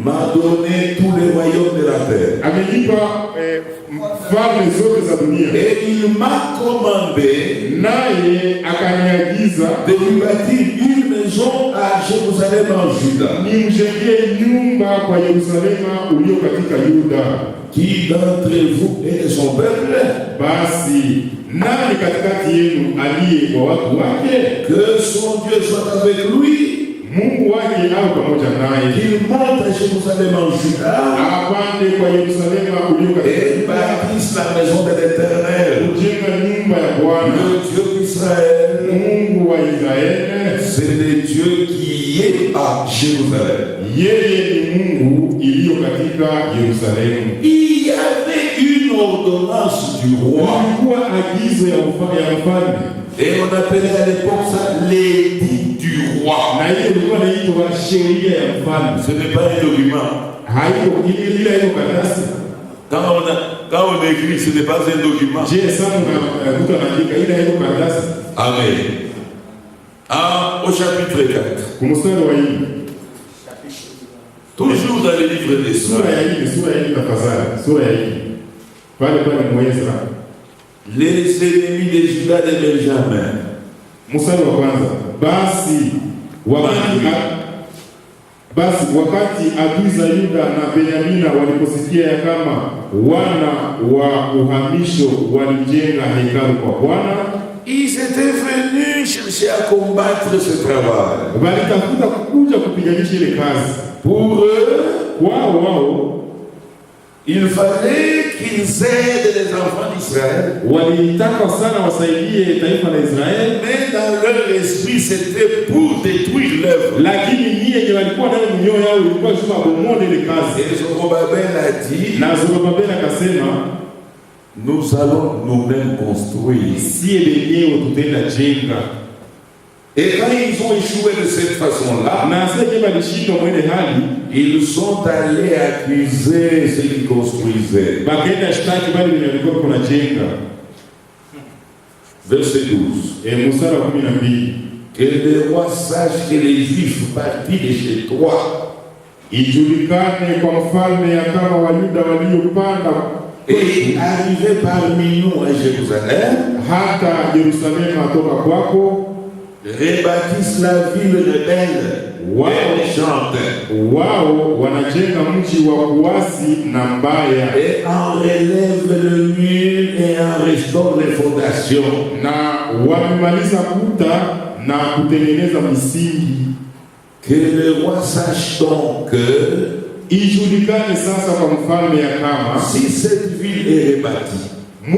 m'a donné tous les royaumes de la terre. Et il m'a commandé de lui bâtir une maison à Jérusalem en Juda. Qui d'entre vous est son peuple? Que son Dieu soit avec lui. Qu'il monte à Jérusalem en Juda et bâtisse la maison de l'Éternel, le Dieu d'Israël. C'est le Dieu qui est à Jérusalem. Il y avait une ordonnance du roi. Et on appelait à l'époque ça l'édit du roi. Ce n'est pas un document. Quand on écrit, ce n'est pas un document. Amen. Au chapitre 4. Toujours dans les livres des Soeurs. Les ennemis de Juda et de Benjamin. Wakati adui za Yuda na Benyamina waliposikia ya kama wana wa uhamisho walijenga hekalu kwa Bwana, ils étaient venus chercher à combattre ce travail. Walitafuta kuja kupiganisha ile kazi. Pour eux, wao il fallait qu'ils aident les enfants d'Israël. Walitaka sana wasaidie taifa la Israeli, mais dans leur esprit c'était pour détruire l'œuvre. Lakini yeye walikuwa ndani ya mioyo yao ilikuwa sema bomone ile kazi. Et Zorobabel a dit, na Zorobabel akasema, nous allons nous-mêmes construire. Si wenyewe tutaenda jenga. Et quand ils ont échoué de cette façon-là, ils sont allés accuser ceux qui construisaient. Verset 12. Que le roi sache que les Juifs partis de chez toi et arrivés parmi nous à Jérusalem, rebâtissent la ville rebelle. Et en relève le mur et en restaure les fondations. Que le roi sache donc que si cette ville est rebâtie, et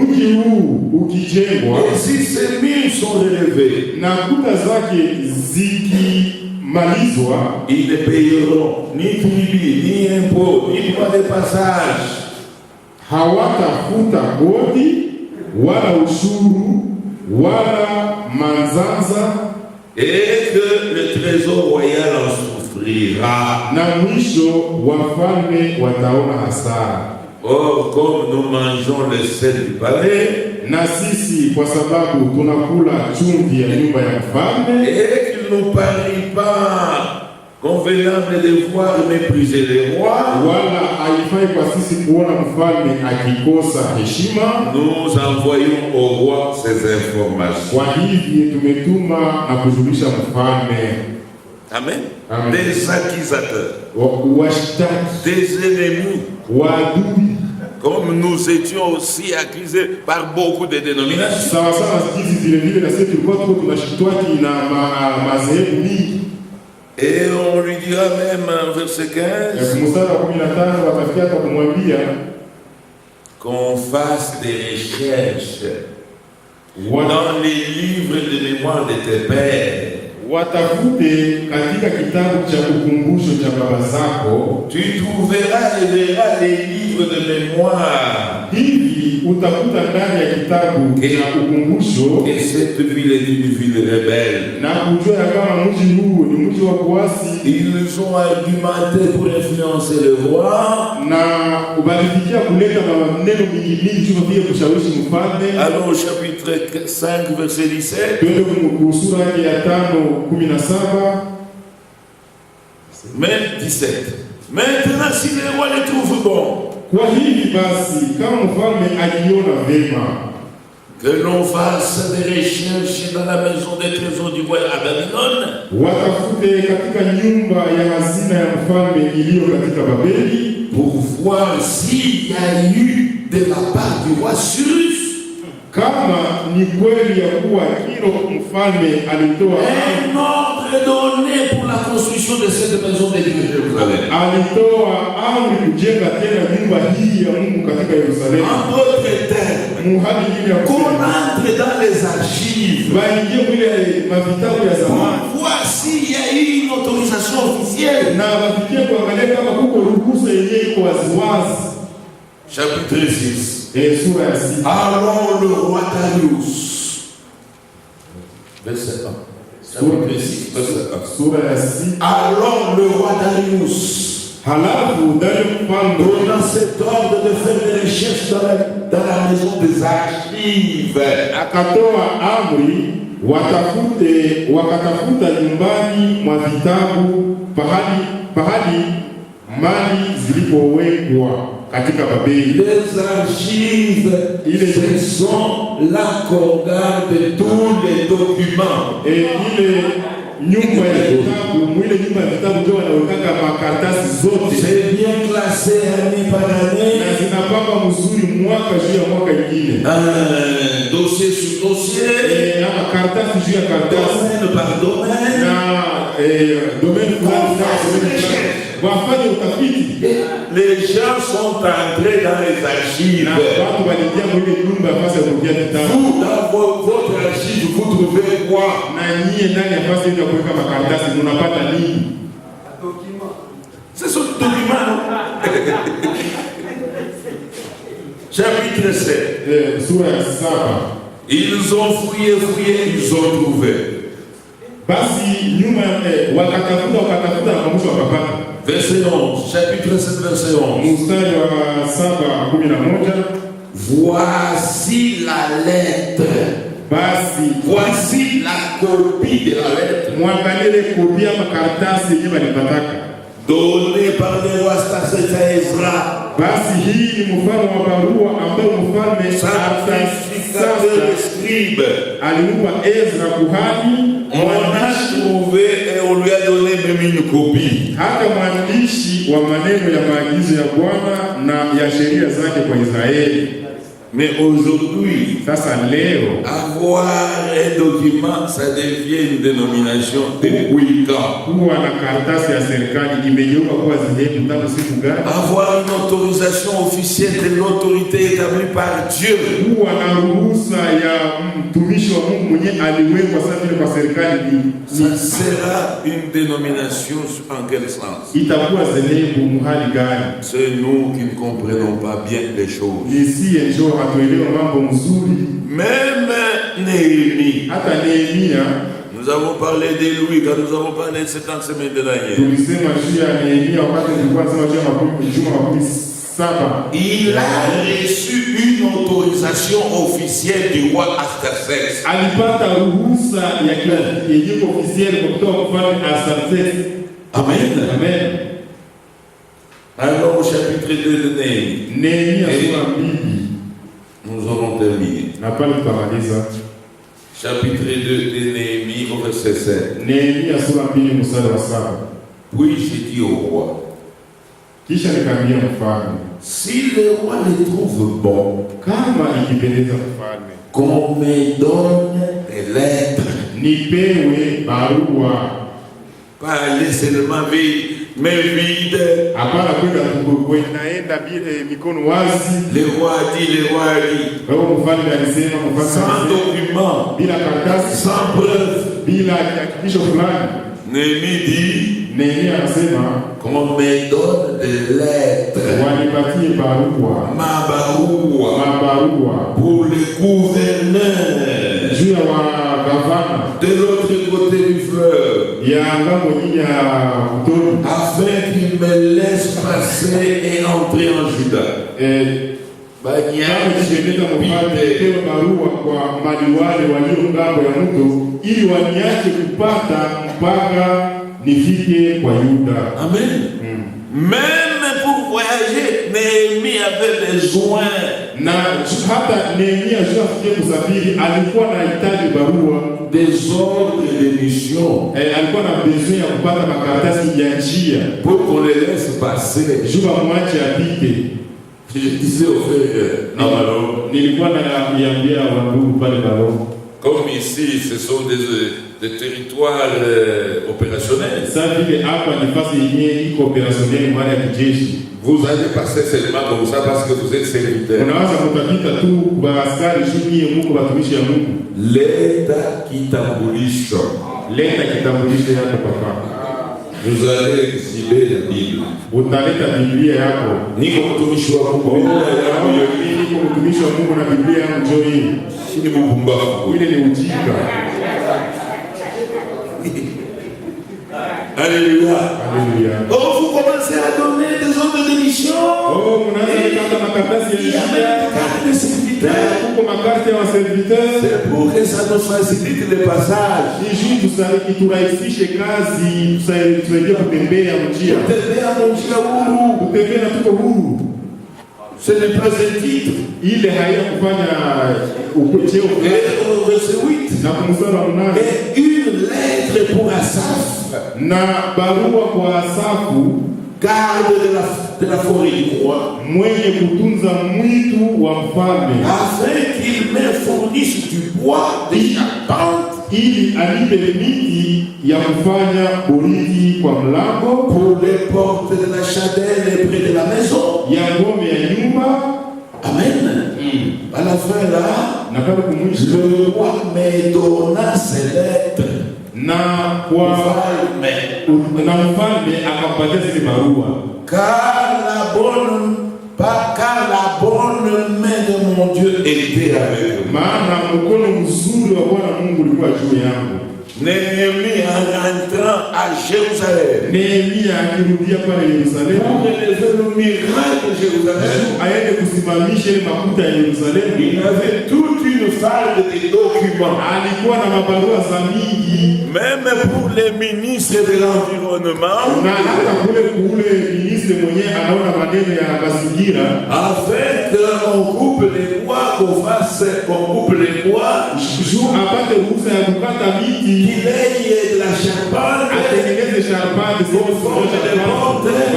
si ces murs sont relevés, ils ne payeront ni tribut, ni impôt, ni droit de passage. Et que le trésor royal en souffrira. Or, comme nous mangeons le sel du palais, et qu'il nous parie pas convenable de voir mépriser les rois, nous envoyons au roi ces informations. Amen. Amen. Des accusateurs, des ennemis, comme nous étions aussi accusés par beaucoup de dénominations. Et on lui dira même verset 15 qu'on fasse des recherches dans les livres de mémoire de tes pères. Tu trouveras et verras les livres de mémoire. Et cette ville est une ville rebelle. Ils ont argumenté pour influencer le roi. Alors au chapitre 5 verset 17, même 17. Maintenant, si le roi les trouve bon, Kwa hivi basi, kama mfalme aliona vema que l'on fasse des recherches dans la maison des trésors du roi à Babylone, watafute katika nyumba ya hazina ya mfalme iliyo katika Babeli, pour voir s'il y a eu de la part du roi Cyrus kama ni kweli ya kuwa hilo mfalme alitoa un ordre donné pour la construction de cette maison de Dieu de Jérusalem. alitoa amri kujenga tena nyumba hii ya Mungu katika Yerusalemu. En d'autres termes, Muhadi ile ya qu'on entre dans les archives baingie kule mavitabu ya zamani pour voir s'il y a eu une autorisation officielle. na wafikie kuangalia kama kuko ruhusa yenyewe iko waziwazi. Chapitre 6. Sura ya 6. Alors le roi Darius, verset 1. Chapitre 6, verset 1. Sura ya 6. Alors le roi Darius, Halafu Dario mfalme donnant cet ordre de faire des recherches dans la maison des archives, akatoa amri wakatafuta nyumbani mwa vitabu pahali mali zilipowekwa katika Babeli. les archives, ce sont l'accord de tous les documents. Ile nyumba ya vitabu, mwile nyumba ya vitabu ndio wanaweka makaratasi zote. C'est bien classé année par année. Na zinapangwa mzuri mwaka juu ya mwaka ingine. Dossier sur dossier. Na makaratasi juu ya karatasi. Domaine par domaine. Na domaine fulani. Wafanye utafiti. Les gens sont entrés dans les archives. Watu waliingia mwile nyumba ya fasi ya kutia vitabu. Vous, dans votre archive, vous trouvez quoi? Na nyie ndani ya fasi ya kuweka makaratasi mnapata nini? C'est ce document. Chapitre 7. Sura ya 7. Ils ont fouillé, ils ont trouvé. Basi nyuma wakatafuta na mwisho wakapata. Verset 11. Chapitre 7, verset 11. Mstari wa 7:11. Voici la lettre. Basi voici la copie de la lettre. Mwangalie kopia makaratasi yenyewe walipataka. Donnée par le roi Artaxerxès à Ezra. Basi hii ni mfano wa barua ambayo mfalme scribe alimpa Ezra kuhani. On a trouvé et on lui a donné même une copie. Hata mwandishi wa maneno ya maagizo ya Bwana na ya sheria zake kwa Israeli. Mais aujourd'hui, sasa leo, avoir un document, ça devient une dénomination de Wicca. Kuwa na karatasi ya serikali imegeuka kuwa dhehebu tangu siku gani? Avoir une autorisation officielle de l'autorité établie par Dieu. Kuwa na ruhusa ya mtumishi wa Mungu mwenye aliwekwa sasa vile kwa serikali ça sera une dénomination en quel sens? Itakuwa dhehebu mahali gani? C'est nous qui ne comprenons pas bien les choses. Ici enjo hatuelewa mambo mzuri. Même Néhémie. Hata Nehemia, nous avons parlé de lui quand nous avons parlé de cette semaine de l'année. Tulisema juu ya Nehemia wakati tulikuwa tunasema juu ya makumi saba. Il a reçu une autorisation officielle du roi Artaxerxès. Alipata ruhusa ya kijeshi officielle kutoka kwa mfalme Artaxerxès. Amen. Amen. Alors au chapitre 2 de Néhémie. Nehemia sura 2. Nous aurons terminé. Na pale tutamaliza. Chapitre 2 de Néhémie au verset 7. Nehemia sura 2 mstari wa 7. Puis j'ai dit au roi. Kisha nikamwambia mfalme, si le roi les trouve bon, kama ikipendeza mfalme, qu'on me donne des lettres, nipewe barua. Pas aller seulement mais vide. Hapana kwenda naenda bila mikono wazi. Le roi a dit. Kwa mfalme alisema, sans document, bila karatasi, sans preuve, bila hakikisho fulani. Néhémie dit, Nehemia anasema, qu'on me donne des lettres, wanipatie barua, mabarua pour le gouverneur juu ya gavana de l'autre côté du fleuve, ya ngambo nyingine ya mto, afin qu'il me laisse passer et entrer en Juda. Barua kwa maliwali walio ngambo ya mto, ili waniache kupata mpaka nifike kwa Yuda. Amen. Même pour voyager, Néhémie avait besoin. Na hata Nehemia juu afikie kusafiri alikuwa na hitaji barua Des ordres de mission. alikuwa na besoin ya kupata makaratasi ya njia Pour qu'on les laisse passer. juu amwache apite. Je disais au frère Amalo, Nilikuwa naambia wandugu pale Balo, comme ici, ce sont des territoires opérationnels. sasa vile hapa ni fasi yenyewe iko opérationnel mara ya kijeshi. Vous allez passer seulement comme ça parce que vous êtes serviteur. Unaweza kutapita tu kwa askari juu nyie Mungu watumishi ya Mungu. Leta kitambulisho. Leta kitambulisho yako papa. Vous allez exhiber la Bible. Utaleta Biblia yako. Niko mtumishi wa Mungu. Niko mtumishi wa Mungu na Biblia yangu njoo hii. Si ni mpumbavu. Ile ni ujinga. Alléluia. Alléluia. Oh, vous commencez à donner des ordres de mission. Oh, mnaanza kukata makaratasi ya Il y a même des cartes de serviteurs. Kuko makarti ya waserviteurs. C'est pour que ça nous facilite le passage. Ni juu turahisishe kazi, tusaidie kutembea mjia. Kutembea njia huru. Kutembea na tuko huru. Ce n'est pas un titre. Ile haya kufanya ukojeo Et verset 8. na kumsara mnane. Et une lettre pour Asaph, Na barua kwa Asafu, garde de la forêt du roi, mwenye kutunza mwitu wa mfalme, afin qu'il me fournisse du bois de charpente ili anipe miti ya kufanya boriti kwa mlango, pour les portes de la chadelle près de la maison. ya ngome ya nyumba. Amen. À la fin là, Na kama kumwisho le roi me donna ces lettres. na mfalme akampatia zile barua, Car la bonne main de mon Dieu était avec moi. maana mkono mzuri wa Bwana Mungu ulikuwa juu yangu. Néhémie en rentrant à Jérusalem, Nehemia akirudia pale Yerusalemu, pour relever le miracle de Jérusalem, aende kusimamisha ile makuta ya Yerusalemu, il avait toute une farde de documents. alikuwa na mabarua za mingi, Même pour les ministres de l'environnement, na hata kule ministre mwenyewe anaona maneno ya mazingira, afin qu'on coupe les bois, qu'on coupe les bois, juu apate ruhusa ya kukata miti, qu'il ait de la charpente, atengeneze sharpati,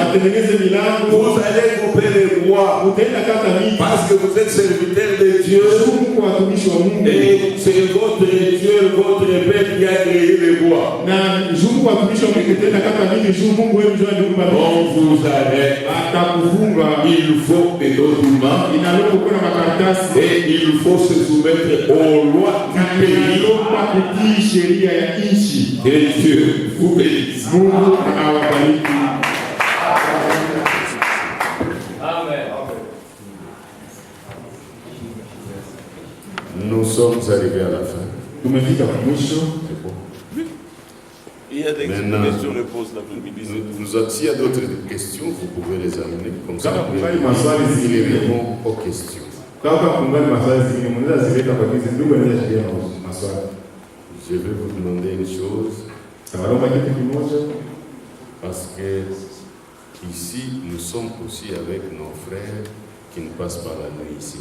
atengeneze milango. vous allez couper les bois. Utaenda kata miti, Parce que vous êtes serviteur de Dieu. Mungu watumishi wa Mungu, Et c'est votre Dieu, votre Père qui a créé les bois. na Mungu watumishi wa Mungu, utaenda kata miti, juu Mungu wewe ndio ndiye On vous arrête. atakufunga. Il faut des documents Inalomba kuwa na makaratasi, et il faut se soumettre aux lois du pays. inalomba kutii sheria ya nchi. Et Dieu vous bénisse. Mungu awabariki. Nous sommes arrivés à la fin. Tumefika mwisho. Il y a des questions réponses l'après-midi. S'il y a d'autres questions, vous pouvez les amener comme ça. Kama kungali maswali Il zingine, répond aux questions. kama kungali maswali zingine, mnaweza zileta kwa kizi ndugu anaweza shikia maswali. Je vais vous demander une chose, Tawaromba kitu kimoja, parce que ici, nous sommes aussi avec nos frères qui ne passent pas la nuit ici.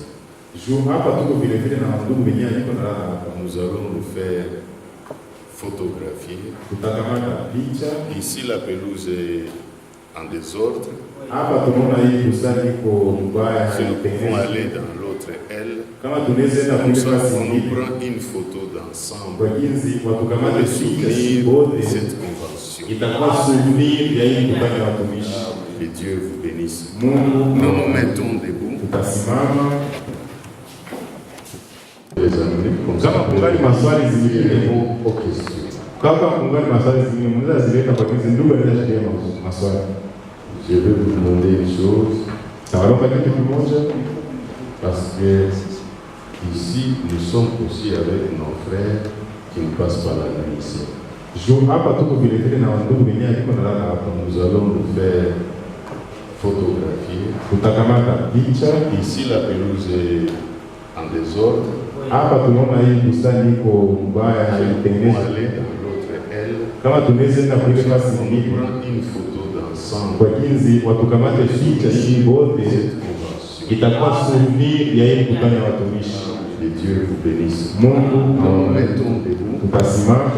juu hapa tuko vile vile na ndugu wenyewe niko na raha hapa. Nous allons nous faire photographier. Tutakamata picha. Ici, la pelouse est en désordre. Hapa tunaona hii bustani iko mbaya, Si nous pouvons haitengenezwi. aller dans l'autre aile, Kama tunaweza enda comme kule ça, basi on nous nyingine prend une photo d'ensemble kwa jinsi watukamate pour le picha souvenir wote, de cette convention. itakuwa souvenir ya hii mkutano ya watumishi. Que Dieu vous bénisse. Mungu, Nous nous mettons debout. tutasimama. Les amener comme ça. Kama kungali maswali Il zingine, répond aux questions. kama kungali maswali zingine, mnaweza zileta kwa jinsi ndugu anaweza shikia maswali. Je vais vous demander une chose, Tawaromba kitu kimoja, parce que ici, nous sommes aussi avec nos frères qui ne passent pas la nuit ici. juu hapa tuko vile vile na ndugu wenyewe niko na raha hapa. Nous allons nous faire photographier. Tutakamata picha. Ici, la pelouse est en désordre. Hapa tunaona hii bustani iko mbaya, Nous haitengenezwi. allons aller dans l'autre aile. Kama tunaweza enda kule Comme ça, basi on nous nyingine, prend une photo d'ensemble ensemble kwa jinsi watukamate ficha hii wote, cette convention. itakuwa souvenir ya hii mkutano ya watumishi. Que Dieu vous bénisse. Mungu Nous mettons debout. tutasimama.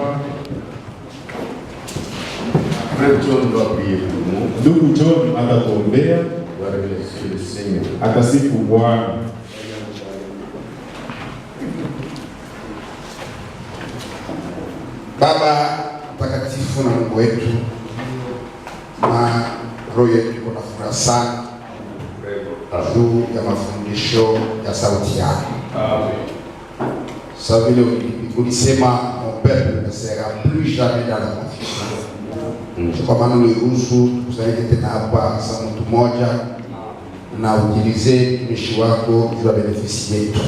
Frère John doit prier pour nous. Ndugu John atatuombea, On va remercier le Seigneur. atasifu Bwana. Baba mtakatifu na Mungu wetu, na roho yetu iko na furaha sana juu ya mafundisho ya sauti yako. Sa vile ulisema mon peuple ne sera plus jamais dans la confusion. Kwa maana uliruhusu tukusanyike tena hapa sa mtu mmoja na utilize mtumishi wako juu ya benefisi yetu,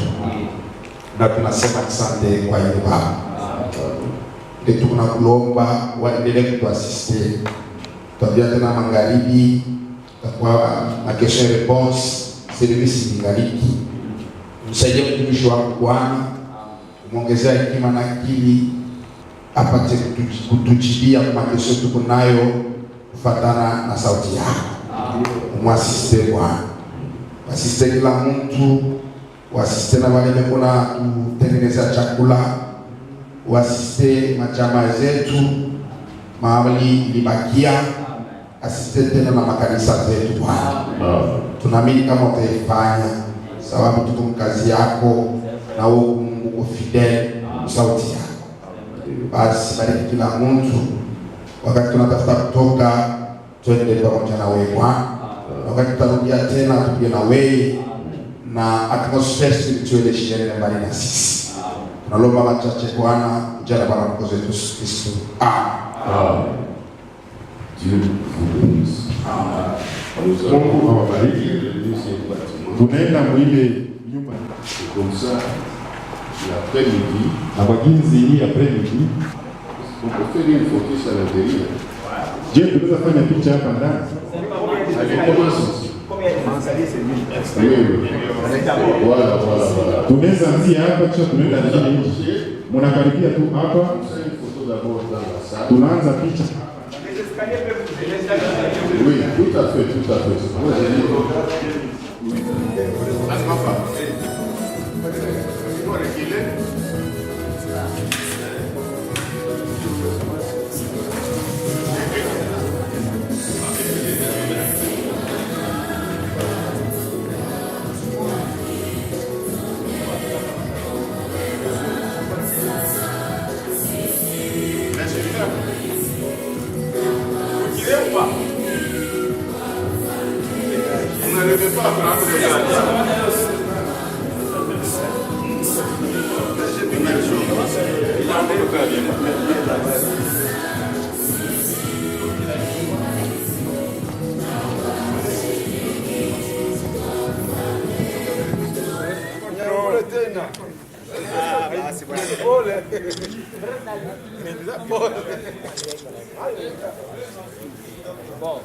na tunasema asante kwa hiyo Baba. Tunakuomba waendelee kutuasiste. Tuambia tena magharibi kwa question response service magharibi. Msaidie mtumishi wako Bwana, muongezea hekima na akili, apate kutujibia kwa question tuko nayo kufuatana na sauti yako. Mwasiste Bwana. Asiste kila mtu, wasiste na wale kuna kutengeneza chakula, wasiste majamaa zetu mahali ilibakia, asiste tena na makanisa zetu Bwana. Tunaamini kama utaifanya, sababu tuko kazi yako na Mungu uko fidel sauti yako. Basi bariki kila mtu wakati tunatafuta kutoka, twende pamoja na wewe Bwana. Wakati tutarudia tena tupige na wewe, na atmosphere spirituelle ishinde mbali na sisi. Tunalomba machache Bwana, jana Bwana mkozi wetu Yesu Kristo. Amen. Dieu vous bénisse. Nous allons Mungu awabariki. le deuxième bâtiment. Tunaenda mwile nyumba C'est comme ça, l'après-midi, na kwa jinsi hii après-midi. on peut faire une photo à l'intérieur. Je, tunaweza fanya picha hapa ndani? Allez, commence ici. Oui, oui. Voilà, voilà, voilà. Tunaweza anzia hapa kisha tunaenda nyingine nje. Mnakaribia tu hapa, On fait une photo d'abord dans la salle. tunaanza picha. Oui, tout à fait, tout à fait. Moi, j'ai dit. Bom.